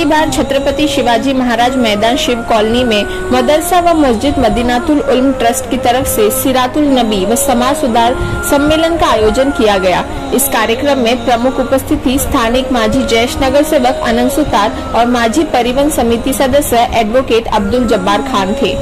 पहली बार छत्रपति शिवाजी महाराज मैदान शिव कॉलोनी में मदरसा व मस्जिद मदीनातुल उल्म ट्रस्ट की तरफ से सिरातुल नबी व समाज सुधार सम्मेलन का आयोजन किया गया। इस कार्यक्रम में प्रमुख उपस्थिति स्थानिक माझी जयेश नगर सेवक अनंत सुतार और माझी परिवहन समिति सदस्य एडवोकेट अब्दुल जब्बार खान थे।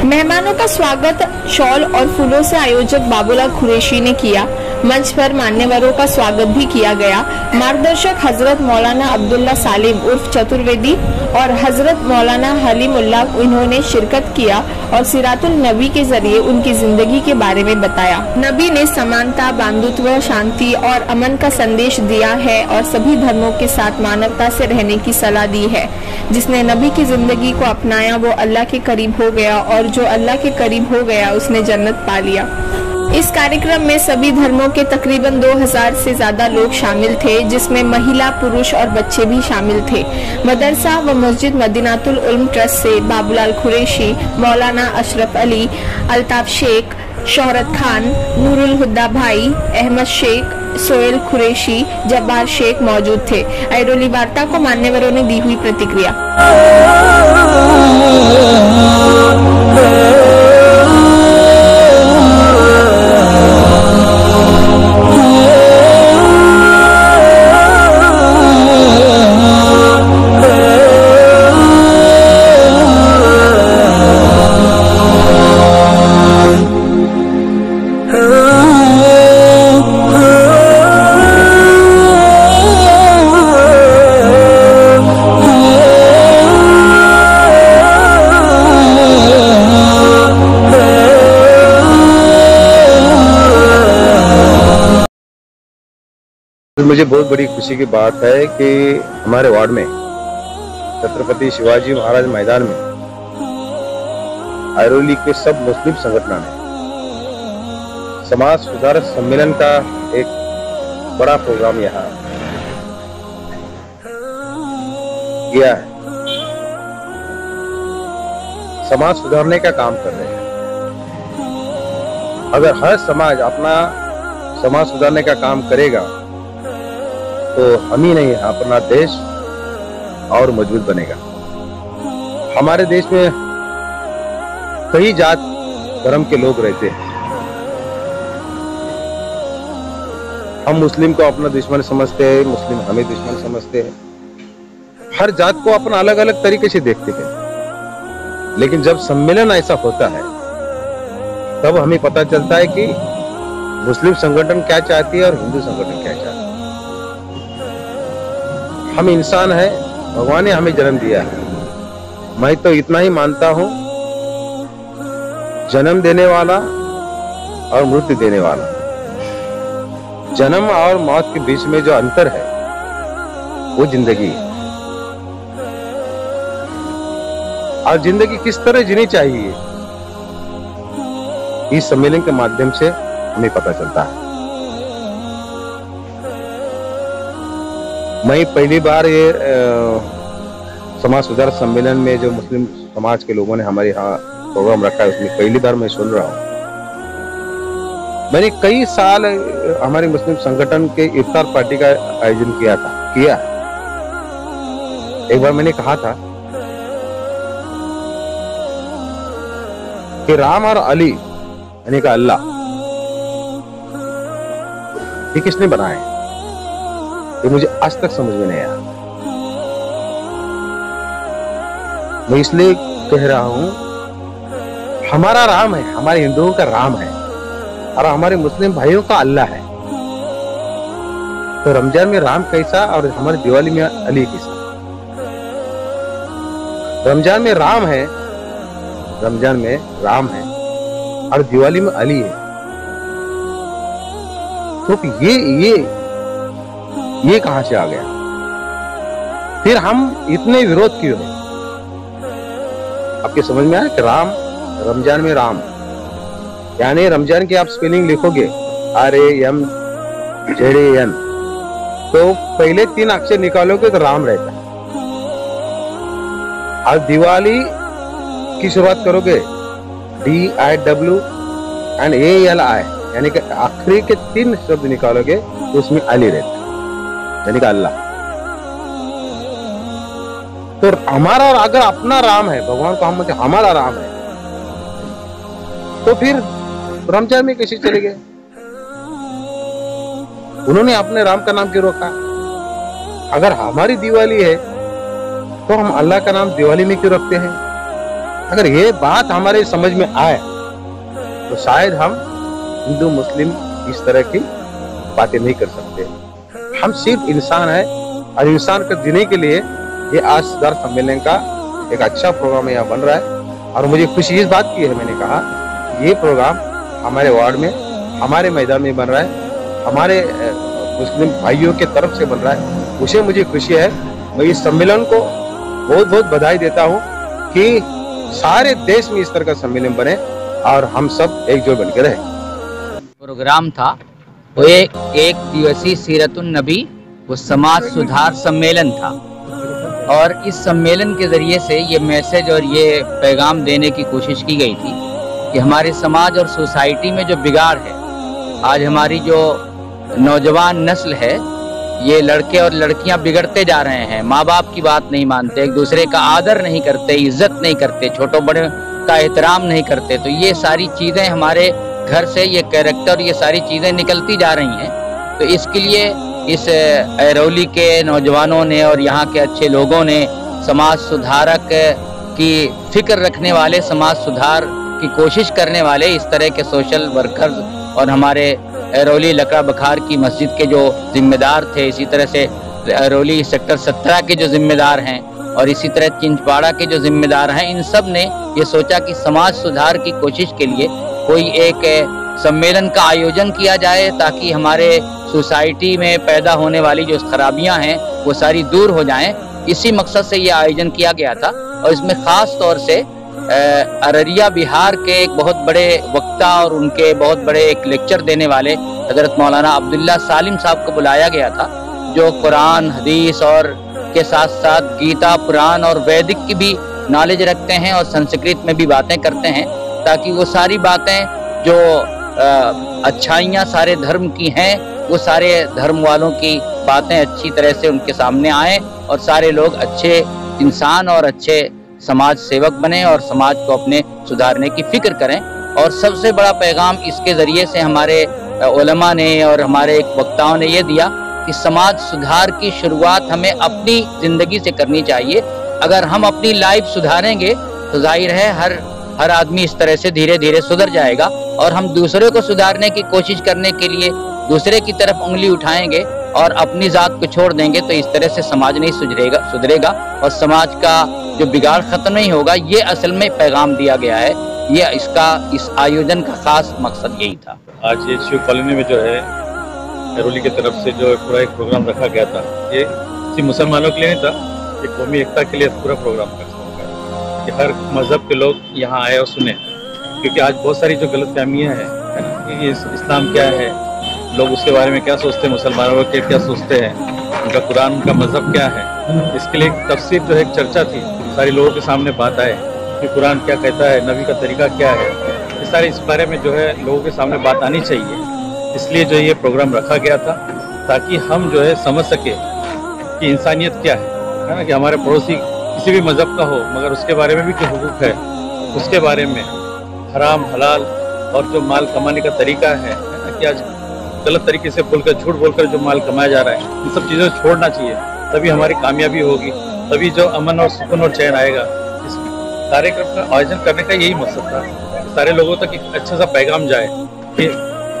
मेहमानों का स्वागत शॉल और फूलों से आयोजक बाबूलाल कुरैशी ने किया। मंच पर मान्यवरों का स्वागत भी किया गया। मार्गदर्शक हजरत मौलाना अब्दुल्ला सालिम उर्फ चतुर्वेदी और हजरत मौलाना हलीमुल्ला इन्होंने शिरकत किया और सिरातुल नबी के जरिए उनकी जिंदगी के बारे में बताया। नबी ने समानता, बंधुत्व, शांति और अमन का संदेश दिया है और सभी धर्मों के साथ मानवता से रहने की सलाह दी है। जिसने नबी की जिंदगी को अपनाया वो अल्लाह के करीब हो गया और जो अल्लाह के करीब हो गया उसने जन्नत पा लिया। इस कार्यक्रम में सभी धर्मों के तकरीबन 2000 से ज्यादा लोग शामिल थे, जिसमें महिला, पुरुष और बच्चे भी शामिल थे। मदरसा व मस्जिद मदीनातुल उल्म ट्रस्ट से बाबूलाल कुरैशी, मौलाना अशरफ अली, अल्ताफ शेख, शोहरत खान, नूरुल हुद्दा भाई, अहमद शेख, सोहेल कुरैशी, जब्बार शेख मौजूद थे। ऐरोली वार्ता को मान्यवरों ने दी हुई प्रतिक्रिया। मुझे बहुत बड़ी खुशी की बात है कि हमारे वार्ड में छत्रपति शिवाजी महाराज मैदान में ऐरोली के सब मुस्लिम संगठनों ने समाज सुधार सम्मेलन का एक बड़ा प्रोग्राम यहाँ किया है। समाज सुधारने का काम कर रहे हैं। अगर हर समाज अपना समाज सुधारने का काम करेगा तो हम ही नहीं, अपना देश और मजबूत बनेगा। हमारे देश में कई जात धर्म के लोग रहते हैं। हम मुस्लिम को अपना दुश्मन समझते हैं, मुस्लिम हमें दुश्मन समझते हैं। हर जात को अपना अलग अलग तरीके से देखते हैं। लेकिन जब सम्मेलन ऐसा होता है तब हमें पता चलता है कि मुस्लिम संगठन क्या चाहती है और हिंदू संगठन क्या चाहती है। हम इंसान हैं, भगवान ने हमें जन्म दिया है। मैं तो इतना ही मानता हूं, जन्म देने वाला और मृत्यु देने वाला, जन्म और मौत के बीच में जो अंतर है वो जिंदगी है। और जिंदगी किस तरह जीनी चाहिए इस सम्मेलन के माध्यम से हमें पता चलता है। मैं पहली बार ये समाज सुधार सम्मेलन में जो मुस्लिम समाज के लोगों ने हमारे यहाँ प्रोग्राम रखा है उसमें पहली बार मैं सुन रहा हूँ। मैंने कई साल हमारे मुस्लिम संगठन के इफ्तार पार्टी का आयोजन किया। एक बार मैंने कहा था कि राम और अली यानी का अल्लाह ये किसने बनाए, ये मुझे आज तक समझ में नहीं आया। मैं इसलिए कह रहा हूं, हमारा राम है, हमारे हिंदुओं का राम है और हमारे मुस्लिम भाइयों का अल्लाह है। तो रमजान में राम कैसा और हमारे दिवाली में अली कैसा? रमजान में राम है, रमजान में राम है और दिवाली में अली है। तो ये कहां से आ गया? फिर हम इतने विरोध क्यों है? आपके समझ में आया कि राम, रमजान में राम यानी रमजान की आप स्पेलिंग लिखोगे RAMZAN तो पहले 3 अक्षर निकालोगे तो राम रहता है। और दिवाली की शुरुआत करोगे DIWALI यानी कि आखिरी के 3 शब्द निकालोगे तो उसमें अली रहता है यानी कि अल्लाह। तो हमारा अगर अपना राम है, भगवान को हम हमारा राम है, तो फिर रमजान में कैसे चले गए? उन्होंने अपने राम का नाम क्यों रोका? अगर हमारी दिवाली है तो हम अल्लाह का नाम दिवाली में क्यों रखते हैं? अगर ये बात हमारे समझ में आए तो शायद हम हिंदू मुस्लिम इस तरह की बातें नहीं कर सकते। हम सिर्फ इंसान है और इंसान को जीने के लिए ये आज सुधार सम्मेलन का एक अच्छा प्रोग्राम यहाँ बन रहा है। और मुझे खुशी इस बात की है, मैंने कहा ये प्रोग्राम हमारे वार्ड में, हमारे मैदान में बन रहा है, हमारे मुस्लिम भाइयों के तरफ से बन रहा है, उसे मुझे खुशी है। मैं इस सम्मेलन को बहुत बहुत बधाई देता हूँ कि सारे देश में इस तरह का सम्मेलन बने और हम सब एकजुट बनकर रहे। प्रोग्राम था वो एक दिवसीय सीरतुन नबी वो समाज सुधार सम्मेलन था, और इस सम्मेलन के जरिए से ये मैसेज और ये पैगाम देने की कोशिश की गई थी कि हमारे समाज और सोसाइटी में जो बिगाड़ है, आज हमारी जो नौजवान नस्ल है, ये लड़के और लड़कियां बिगड़ते जा रहे हैं, माँ बाप की बात नहीं मानते, एक दूसरे का आदर नहीं करते, इज्जत नहीं करते, छोटों बड़े का एहतराम नहीं करते। तो ये सारी चीज़ें हमारे घर से, ये कैरेक्टर, ये सारी चीज़ें निकलती जा रही हैं। तो इसके लिए इस ऐरोली के नौजवानों ने और यहाँ के अच्छे लोगों ने, समाज सुधारक की फिक्र रखने वाले, समाज सुधार की कोशिश करने वाले इस तरह के सोशल वर्कर्स और हमारे ऐरोली लकड़ा बखार की मस्जिद के जो जिम्मेदार थे, इसी तरह से ऐरोली सेक्टर 17 के जो जिम्मेदार हैं और इसी तरह चिंचपाड़ा के जो जिम्मेदार हैं, इन सब ने ये सोचा कि समाज सुधार की कोशिश के लिए कोई एक सम्मेलन का आयोजन किया जाए ताकि हमारे सोसाइटी में पैदा होने वाली जो खराबियां हैं वो सारी दूर हो जाएं। इसी मकसद से ये आयोजन किया गया था। और इसमें ख़ास तौर से अररिया बिहार के एक बहुत बड़े वक्ता और उनके बहुत बड़े एक लेक्चर देने वाले हजरत मौलाना अब्दुल्ला सालिम साहब को बुलाया गया था, जो कुरान, हदीस और के साथ साथ गीता, पुराण और वैदिक की भी नॉलेज रखते हैं और संस्कृत में भी बातें करते हैं, ताकि वो सारी बातें जो अच्छाइयाँ सारे धर्म की हैं, वो सारे धर्म वालों की बातें अच्छी तरह से उनके सामने आएँ और सारे लोग अच्छे इंसान और अच्छे समाज सेवक बने और समाज को अपने सुधारने की फिक्र करें। और सबसे बड़ा पैगाम इसके ज़रिए से हमारे उलमा ने और हमारे वक्ताओं ने ये दिया कि समाज सुधार की शुरुआत हमें अपनी ज़िंदगी से करनी चाहिए। अगर हम अपनी लाइफ सुधारेंगे तो जाहिर है हर आदमी इस तरह से धीरे धीरे सुधर जाएगा, और हम दूसरे को सुधारने की कोशिश करने के लिए दूसरे की तरफ उंगली उठाएंगे और अपनी जात को छोड़ देंगे तो इस तरह से समाज नहीं सुधरेगा और समाज का जो बिगाड़ खत्म नहीं होगा। ये असल में पैगाम दिया गया है, ये इस आयोजन का खास मकसद यही था। आज ये शिव कॉलोनी में जो है ऐरोली की तरफ से जो पूरा एक प्रोग्राम रखा गया था, ये सिर्फ मुसलमानों के लिए नहीं था, ये कौमी एकता के लिए पूरा प्रोग्राम था कि हर मज़हब के लोग यहाँ आए और सुने, क्योंकि आज बहुत सारी जो गलतफहमियाँ हैं कि इस्लाम क्या है, लोग उसके बारे में क्या सोचते हैं, मुसलमानों के क्या सोचते हैं, उनका कुरान, उनका मज़हब क्या है। इसके लिए एक तफसीर जो है एक चर्चा थी, सारे लोगों के सामने बात आए कि कुरान क्या कहता है, नबी का तरीका क्या है, इस बारे में जो है लोगों के सामने बात आनी चाहिए। इसलिए जो ये प्रोग्राम रखा गया था ताकि हम जो है समझ सके कि इंसानियत क्या है ना, कि हमारे पड़ोसी किसी भी मज़हब का हो मगर उसके बारे में भी क्या हुकूक है, उसके बारे में हराम हलाल और जो माल कमाने का तरीका है ना, कि आज गलत तरीके से बोलकर, झूठ बोलकर जो माल कमाया जा रहा है, इन सब चीज़ों को छोड़ना चाहिए, तभी हमारी कामयाबी होगी, तभी जो अमन और सुकून और चैन आएगा। इस कार्यक्रम का आयोजन करने का यही मकसद था, सारे लोगों तक एक अच्छा सा पैगाम जाए कि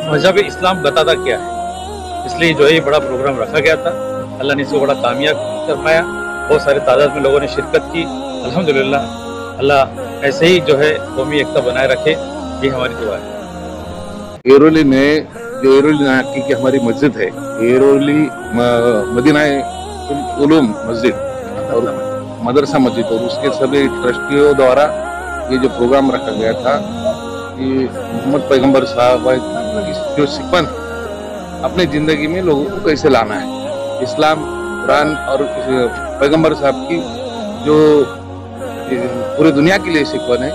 मज़हब इस्लाम बताता क्या है। इसलिए जो है ये बड़ा प्रोग्राम रखा गया था, अल्लाह ने इसको बड़ा कामयाब करवाया, बहुत सारे तादाद में लोगों ने शिरकत की। अल्हम्दुलिल्लाह, अल्लाह ऐसे ही जो है कौमी एकता बनाए रखे, ये हमारी दुआ है। ऐरोली में जो ऐरोली की हमारी मस्जिद है, ऐरोली मदीना उलूम मस्जिद और मदरसा मस्जिद, और उसके सभी ट्रस्टियों द्वारा ये जो प्रोग्राम रखा गया था कि मोहम्मद पैगंबर साहब जो सिखवन अपने ज़िंदगी में लोगों को कैसे लाना है, इस्लाम, कुरान और पैगंबर साहब की जो पूरी दुनिया के लिए सिखवन है,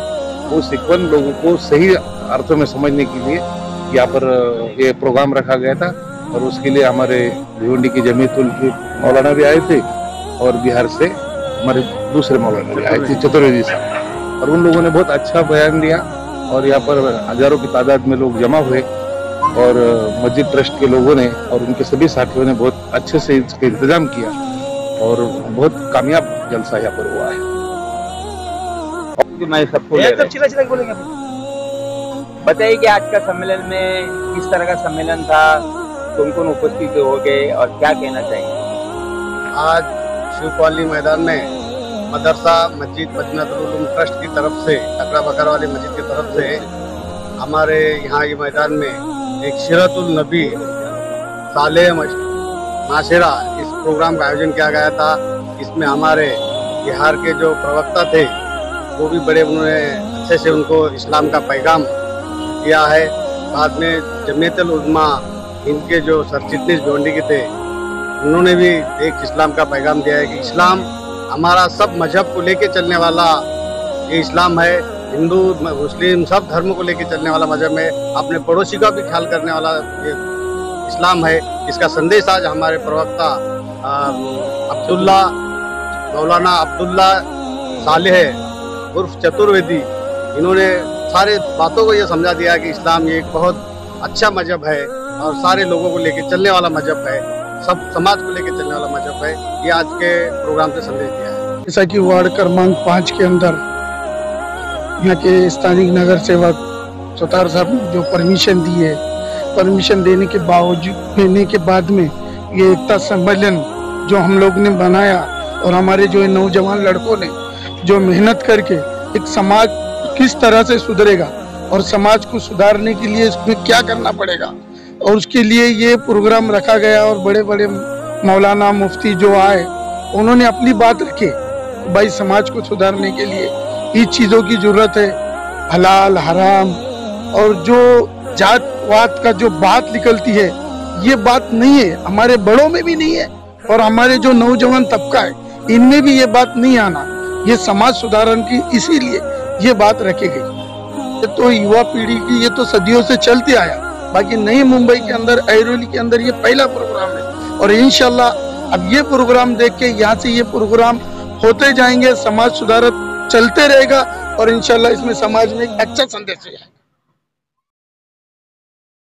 वो सिखवन लोगों को सही अर्थों में समझने के लिए यहाँ पर ये प्रोग्राम रखा गया था। और उसके लिए हमारे भिवंडी की जमीयतुल की मौलाना भी आए थे और बिहार से हमारे दूसरे मौलाना भी आए थे, चतुर्वेदी साहब, और उन लोगों ने बहुत अच्छा बयान दिया और यहाँ पर हजारों की तादाद में लोग जमा हुए और मस्जिद ट्रस्ट के लोगों ने और उनके सभी साथियों ने बहुत अच्छे से इसका इंतजाम किया और बहुत कामयाब जलसा यहाँ पर हुआ है। मैं सबको बताइए कि आज का सम्मेलन में किस तरह का सम्मेलन था, कौन कौन उपस्थित हो गए और क्या कहना चाहिए? आज शिव कॉलोनी मैदान में मदरसा मस्जिद मदीनातुल उलूम ट्रस्ट की तरफ से, टकरा बकर वाली मस्जिद की तरफ से हमारे यहाँ ये मैदान में एक सीरतुल नबी सालेह माशरा इस प्रोग्राम का आयोजन किया गया था। इसमें हमारे बिहार के जो प्रवक्ता थे वो भी बड़े, उन्होंने अच्छे से उनको इस्लाम का पैगाम दिया है। बाद में जमीयतुल उलमा इनके जो सरचिटनीस गोंडी के थे उन्होंने भी एक इस्लाम का पैगाम दिया है कि इस्लाम हमारा सब मजहब को लेके चलने वाला ये इस्लाम है। हिंदू मुस्लिम सब धर्मों को लेके चलने वाला मजहब है, अपने पड़ोसी का भी ख्याल करने वाला ये इस्लाम है। इसका संदेश आज हमारे प्रवक्ता मौलाना अब्दुल्ला सालेह उर्फ चतुर्वेदी, इन्होंने सारे बातों को ये समझा दिया कि इस्लाम ये एक बहुत अच्छा मजहब है और सारे लोगों को लेके चलने वाला मजहब है, सब समाज को लेके चलने वाला मजहब है। ये आज के प्रोग्राम से संदेश दिया है। जैसा कि वार्ड क्रमांक 5 के अंदर यहाँ के स्थानीय नगर सेवक सतार साहब ने जो परमिशन दी है, परमिशन देने के बाद में ये एकता सम्मेलन जो हम लोग ने बनाया और हमारे जो नौजवान लड़कों ने जो मेहनत करके एक समाज किस तरह से सुधरेगा और समाज को सुधारने के लिए इसमें क्या करना पड़ेगा और उसके लिए ये प्रोग्राम रखा गया। और बड़े बड़े मौलाना मुफ्ती जो आए उन्होंने अपनी बात रखी, भाई समाज को सुधारने के लिए इस चीज़ों की जरूरत है, हलाल हराम और जो जात वात का जो बात निकलती है ये बात नहीं है, हमारे बड़ों में भी नहीं है और हमारे जो नौजवान तबका है इनमें भी ये बात नहीं आना। ये समाज सुधारण की इसीलिए ये बात रखी गई। ये तो युवा पीढ़ी की ये तो सदियों से चलते आया, बाकी नई मुंबई के अंदर ऐरोली के अंदर ये पहला प्रोग्राम है और इंशाल्लाह अब ये प्रोग्राम देख के यहाँ से ये प्रोग्राम होते जाएंगे, समाज सुधार चलते रहेगा और इंशाल्लाह इसमें समाज में एक अच्छा संदेश है।